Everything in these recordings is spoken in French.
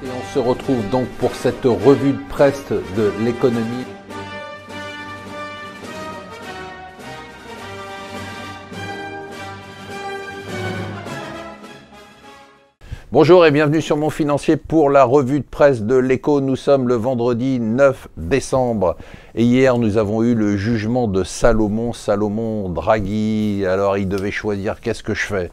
Et on se retrouve donc pour cette revue de presse de l'économie. Bonjour et bienvenue sur Mon Financier pour la revue de presse de l'Écho. Nous sommes le vendredi 9 décembre et hier nous avons eu le jugement de Salomon Draghi. Alors il devait choisir qu'est-ce que je fais.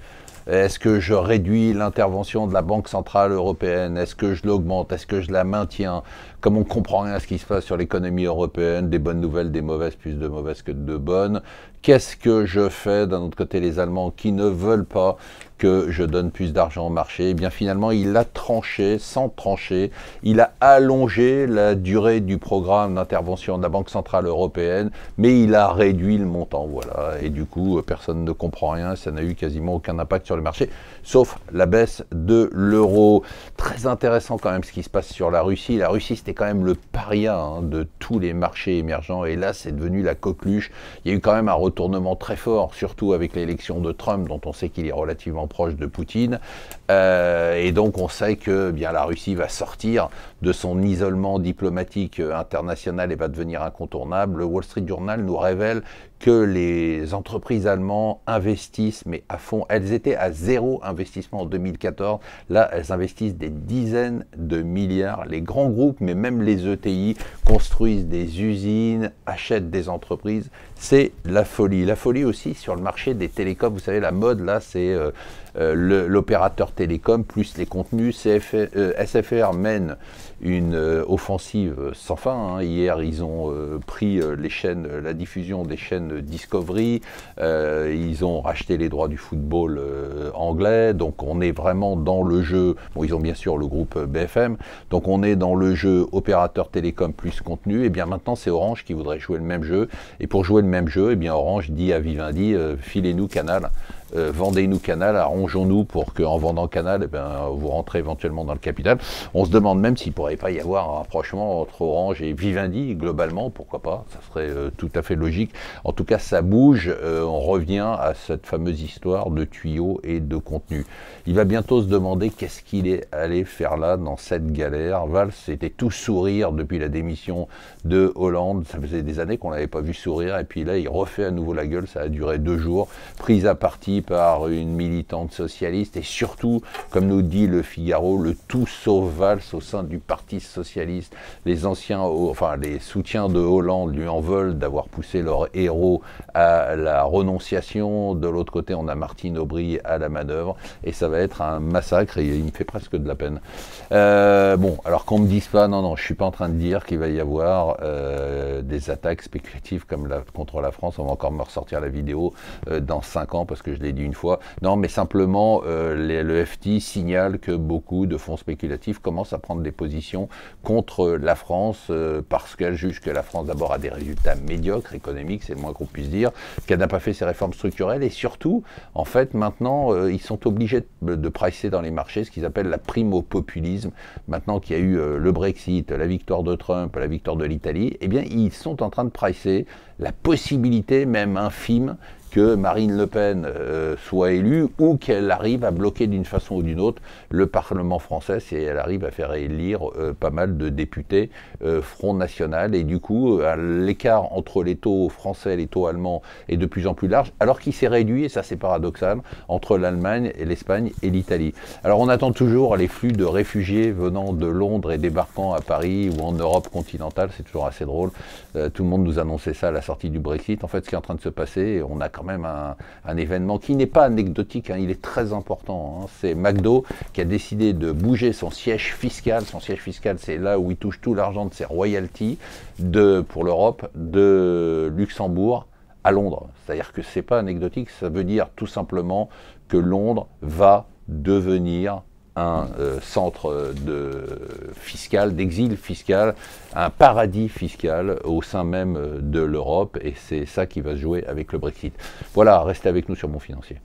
Est-ce que je réduis l'intervention de la Banque Centrale Européenne? Est-ce que je l'augmente? Est-ce que je la maintiens? Comme on ne comprend rien à ce qui se passe sur l'économie européenne, des bonnes nouvelles, des mauvaises, plus de mauvaises que de bonnes, qu'est-ce que je fais? D'un autre côté, les Allemands qui ne veulent pas que je donne plus d'argent au marché, et bien finalement il a tranché, sans trancher, il a allongé la durée du programme d'intervention de la Banque Centrale Européenne, mais il a réduit le montant, voilà, et du coup personne ne comprend rien, ça n'a eu quasiment aucun impact sur le marché, sauf la baisse de l'euro. Très intéressant quand même ce qui se passe sur la Russie. La Russie c'était quand même le paria de tous les marchés émergents, et là c'est devenu la coqueluche. Il y a eu quand même un retournement très fort, surtout avec l'élection de Trump, dont on sait qu'il est relativement proche de Poutine, et donc on sait que bien la Russie va sortir de son isolement diplomatique international et va devenir incontournable. Le Wall Street Journal nous révèle que les entreprises allemandes investissent, mais à fond. Elles étaient à zéro investissement en 2014. Là, elles investissent des dizaines de milliards. Les grands groupes, mais même les ETI, construisent des usines, achètent des entreprises. C'est la folie. La folie aussi sur le marché des télécoms. Vous savez, la mode, là, c'est l'opérateur télécom plus les contenus. SFR mène une offensive sans fin. Hier, ils ont pris les chaînes, la diffusion des chaînes Discovery, ils ont racheté les droits du football anglais, donc on est vraiment dans le jeu. Bon, ils ont bien sûr le groupe BFM, donc on est dans le jeu opérateur télécom plus contenu. Et bien maintenant, c'est Orange qui voudrait jouer le même jeu. Et pour jouer le même jeu, et bien Orange dit à Vivendi, filez-nous Canal. Vendez-nous Canal, arrangeons-nous pour qu'en vendant Canal, vous rentrez éventuellement dans le capital. On se demande même s'il ne pourrait pas y avoir un rapprochement entre Orange et Vivendi, globalement, pourquoi pas, ça serait tout à fait logique. En tout cas, ça bouge, on revient à cette fameuse histoire de tuyaux et de contenu. Il va bientôt se demander qu'est-ce qu'il est allé faire là, dans cette galère. Valls était tout sourire depuis la démission de Hollande, ça faisait des années qu'on ne l'avait pas vu sourire, et puis là, il refait à nouveau la gueule, ça a duré 2 jours, prise à partie par une militante socialiste, et surtout, comme nous dit le Figaro, le tout sauf Valls au sein du Parti socialiste. Les anciens, enfin les soutiens de Hollande lui en veulent d'avoir poussé leur héros à la renonciation. De l'autre côté, on a Martine Aubry à la manœuvre, et ça va être un massacre, et il me fait presque de la peine. Bon, alors qu'on me dise pas, non, je suis pas en train de dire qu'il va y avoir des attaques spéculatives comme contre la France. On va encore me ressortir la vidéo dans 5 ans, parce que je l'ai dit une fois. Non, mais simplement, le FT signale que beaucoup de fonds spéculatifs commencent à prendre des positions contre la France parce qu'elle juge que la France d'abord a des résultats médiocres économiques, c'est le moins qu'on puisse dire, qu'elle n'a pas fait ses réformes structurelles, et surtout, en fait, maintenant, ils sont obligés de pricer dans les marchés ce qu'ils appellent la prime au populisme. Maintenant qu'il y a eu le Brexit, la victoire de Trump, la victoire de l'Italie, eh bien, ils sont en train de pricer la possibilité, même infime, que Marine Le Pen soit élue, ou qu'elle arrive à bloquer d'une façon ou d'une autre le Parlement français, si elle arrive à faire élire pas mal de députés Front National, et du coup l'écart entre les taux français et les taux allemands est de plus en plus large, alors qu'il s'est réduit, et ça c'est paradoxal, entre l'Allemagne et l'Espagne et l'Italie. Alors on attend toujours les flux de réfugiés venant de Londres et débarquant à Paris ou en Europe continentale, c'est toujours assez drôle, tout le monde nous annonçait ça à la sortie du Brexit. En fait, ce qui est en train de se passer, on a quand même un événement qui n'est pas anecdotique, il est très important. C'est McDo qui a décidé de bouger son siège fiscal. Son siège fiscal, c'est là où il touche tout l'argent de ses royalties pour l'Europe, de Luxembourg à Londres. C'est-à-dire que c'est pas anecdotique, ça veut dire tout simplement que Londres va devenir un centre fiscal, d'exil fiscal, un paradis fiscal au sein même de l'Europe, et c'est ça qui va se jouer avec le Brexit. Voilà, restez avec nous sur Mon Financier.